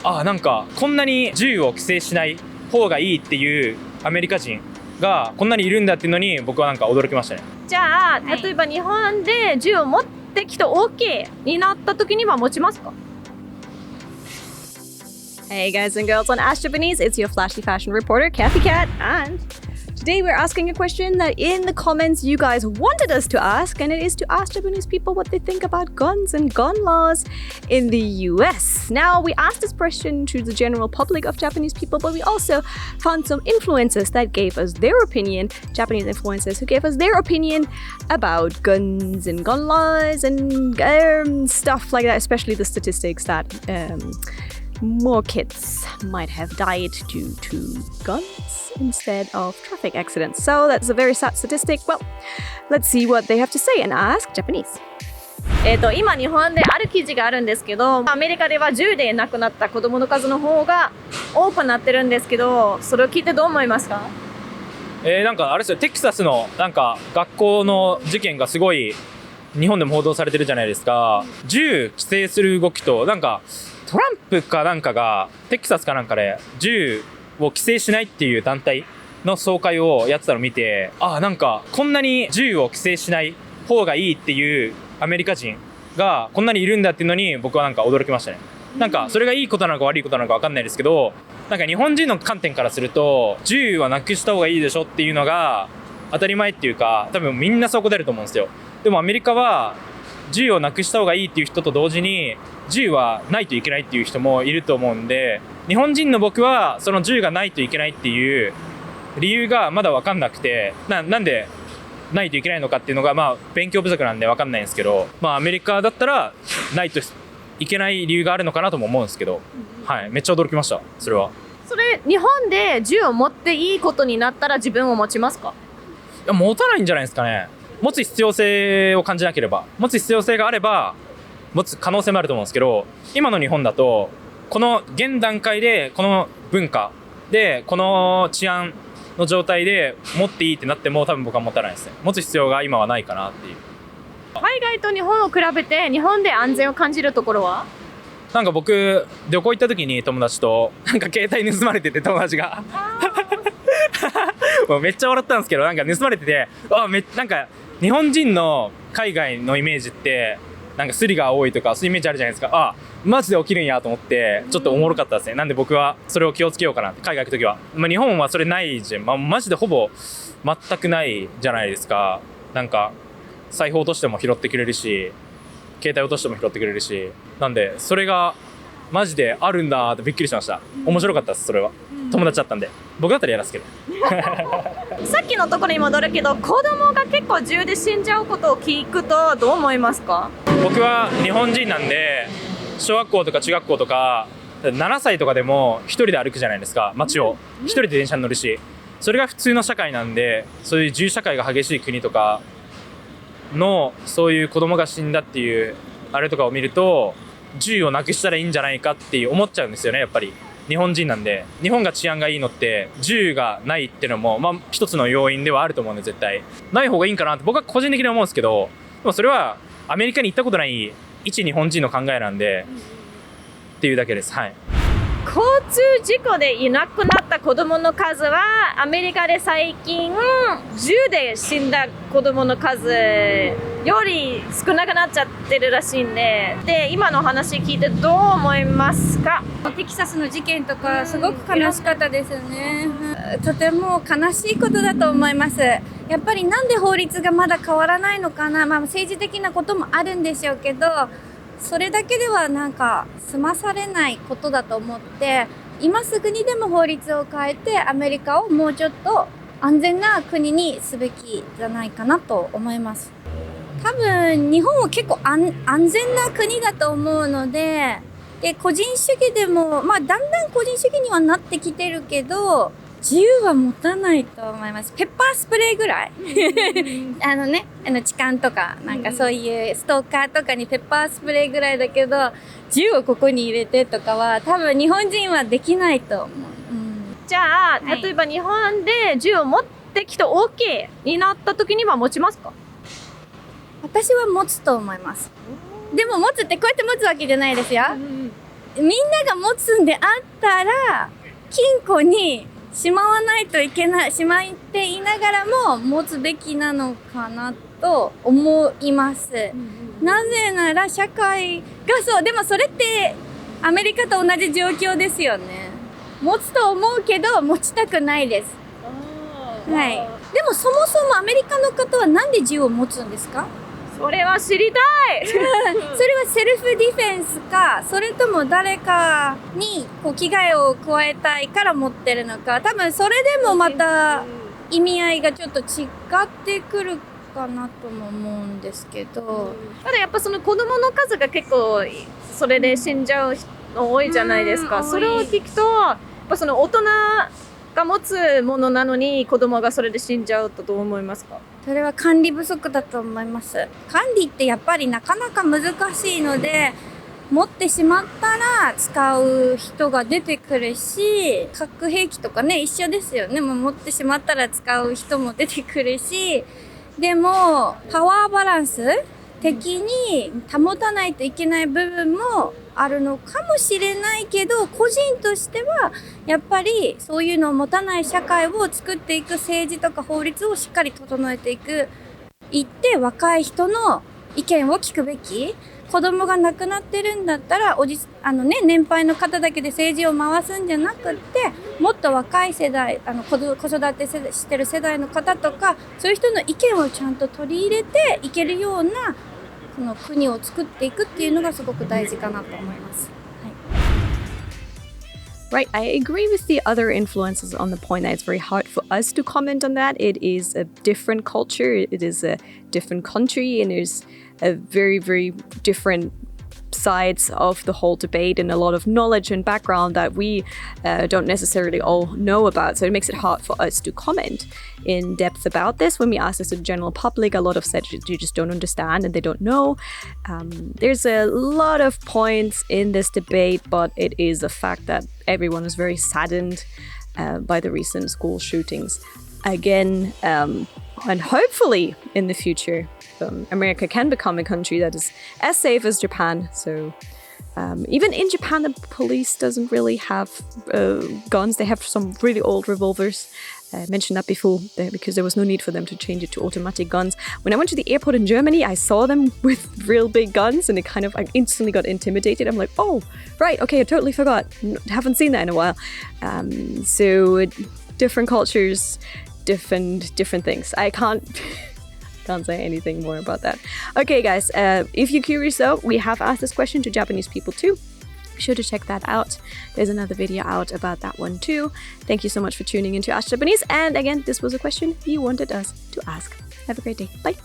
なんかこんなに銃を規制しない方がいいっていうアメリカ人がこんなにいるんだっていうのに僕はなんか驚きましたね。じゃあ、例えば日本で銃を持ってきて OK になった時には持ちますか？ Hey guys and girls on Ask Japanese, it's your flashy fashion reporter, Kathy Cat, and today we're asking a question that in the comments you guys wanted us to ask, and it is to ask Japanese people what they think about guns and gun laws in the US. Now, we asked this question to the general public of Japanese people, but we also found some influencers that gave us their opinion, Japanese influencers who gave us their opinion about guns and gun laws and stuff like that, especially the statistics that more kids might have died due to guns instead of traffic accidents. So that's a very sad statistic. Well, let's see what they have to say and ask Japanese. 今日本である記事があるんですけど、アメリカでは銃で亡くなった子供の数の方が多くなってるんですけど、それを聞いてどう思いますか？なんかあれですよ、テキサスのなんか学校の事件がすごい日本でも報道されてるじゃないですか。銃規制する動きとなんかトランプかなんかがテキサスかなんかで銃を規制しないっていう団体の総会をやってたのを見て、なんかこんなに銃を規制しない方がいいっていうアメリカ人がこんなにいるんだっていうのに僕はなんか驚きましたね。なんかそれがいいことなのか悪いことなのか分かんないですけど、なんか日本人の観点からすると銃はなくした方がいいでしょっていうのが当たり前っていうか、多分みんなそう答えると思うんですよ。でもアメリカは銃をなくした方がいいっていう人と同時に銃はないといけないっていう人もいると思うんで、日本人の僕はその銃がないといけないっていう理由がまだ分かんなくて、なんでないといけないのかっていうのが勉強不足なんで分かんないんですけど、アメリカだったらないといけない理由があるのかなとも思うんですけど、はい、めっちゃ驚きました。それは日本で銃を持っていいことになったら自分を持ちますか？いや、持たないんじゃないですかね。持つ必要性を感じなければ、持つ必要性があれば持つ可能性もあると思うんですけど、今の日本だとこの現段階でこの文化でこの治安の状態で持っていいってなっても多分僕は持たないですね。持つ必要が今はないかなっていう。海外と日本を比べて日本で安全を感じるところは？なんか僕旅行行った時に友達となんか携帯盗まれてて、友達がもうめっちゃ笑ったんですけど、なんか盗まれてて、なんか日本人の海外のイメージってなんかスリが多いとかそういうイメージあるじゃないですか。マジで起きるんやと思ってちょっとおもろかったですね。なんで僕はそれを気をつけようかなって、海外行く時は。日本はそれないじゃん、マジでほぼ全くないじゃないですか。なんか財布落としても拾ってくれるし、携帯落としても拾ってくれるし、なんでそれがマジであるんだってびっくりしました。面白かったです。それは友達だったんで。僕だったらやらすけどさっきのところに戻るけど、子供が結構銃で死んじゃうことを聞くとどう思いますか？僕は日本人なんで、小学校とか中学校とか7歳とかでも一人で歩くじゃないですか。街を一人で電車に乗るし、それが普通の社会なんで、そういう銃社会が激しい国とかのそういう子供が死んだっていうあれとかを見ると、銃をなくしたらいいんじゃないかって思っちゃうんですよね。やっぱり日本人なんで、日本が治安がいいのって銃がないっていうのも一つの要因ではあると思うんで、絶対ない方がいいんかなって僕は個人的に思うんですけど、でもそれはアメリカに行ったことない一日本人の考えなんで、っていうだけです。はい。交通事故でいなくなった子供の数はアメリカで最近銃で死んだ子供の数より少なくなっちゃってるらしいんで、今の話聞いてどう思いますか？テキサスの事件とかすごく悲しかったですよね。とても悲しいことだと思います。やっぱりなんで法律がまだ変わらないのかな。政治的なこともあるんでしょうけど、それだけではなんか済まされないことだと思って、今すぐにでも法律を変えてアメリカをもうちょっと安全な国にすべきじゃないかなと思います。多分日本は結構安全な国だと思うので、個人主義でもだんだん個人主義にはなってきてるけど、自由は持たないと思います。ペッパースプレーぐらい痴漢とかなんかそういうストーカーとかにペッパースプレーぐらいだけど、銃をここに入れてとかは多分日本人はできないと思う。じゃあ、例えば日本で銃を持ってきて OK になった時には持ちますか？私は持つと思います。でも持つってこうやって持つわけじゃないですよ。みんなが持つんであったら金庫にしまわないといけない、しまっていながらも持つべきなのかなと思います。なぜなら社会がそう、でもそれってアメリカと同じ状況ですよね。持つと思うけど持ちたくないです。はい。でもそもそもアメリカの方はなんで銃を持つんですか？それは知りたい。それはセルフディフェンスか、それとも誰かにこう危害を加えたいから持ってるのか、多分それでもまた意味合いがちょっと違ってくるかなとも思うんですけど、ただやっぱその子供の数が結構それで死んじゃう人多いじゃないですか。それを聞くとやっぱその大人が持つものなのに子供がそれで死んじゃうとどう思いますか？それは管理不足だと思います。管理ってやっぱりなかなか難しいので、持ってしまったら使う人が出てくるし、核兵器とかね、一緒ですよね。もう持ってしまったら使う人も出てくるし、でもパワーバランス的に保たないといけない部分もあるのかもしれないけど、個人としてはやっぱりそういうのを持たない社会を作っていく、政治とか法律をしっかり整えていって若い人の意見を聞くべき。子供が亡くなってるんだったら年配の方だけで政治を回すんじゃなくって、もっと若い世代子育てしてる世代の方とか、そういう人の意見をちゃんと取り入れていけるようなその国を作っていくっていうのがすごく大事かなと思います。Right, I agree with the other influences on the point that it's very hard for us to comment on that. It is a different culture, it is a different country, and there's a very, very different sides of the whole debate and a lot of knowledge and background that we don't necessarily all know about. So it makes it hard for us to comment in depth about this. When we ask this to the general public, a lot of said you just don't understand and they don't know. There's a lot of points in this debate, but it is a fact that everyone is very saddened by the recent school shootings. Again, and hopefully in the future, America can become a country that is as safe as Japan. So even in Japan, the police doesn't really have guns. They have some really old revolvers. I mentioned that before because there was no need for them to change it to automatic guns. When I went to the airport in Germany, I saw them with real big guns and I instantly got intimidated. I'm like, oh, right, okay, I totally forgot. Haven't seen that in a while. So different cultures, different things. I can't say anything more about that. Okay, guys, if you're curious though, we have asked this question to Japanese people too. Be sure to check that out. There's another video out about that one too. Thank you so much for tuning into Ask Japanese. And again, this was a question you wanted us to ask. Have a great day. Bye.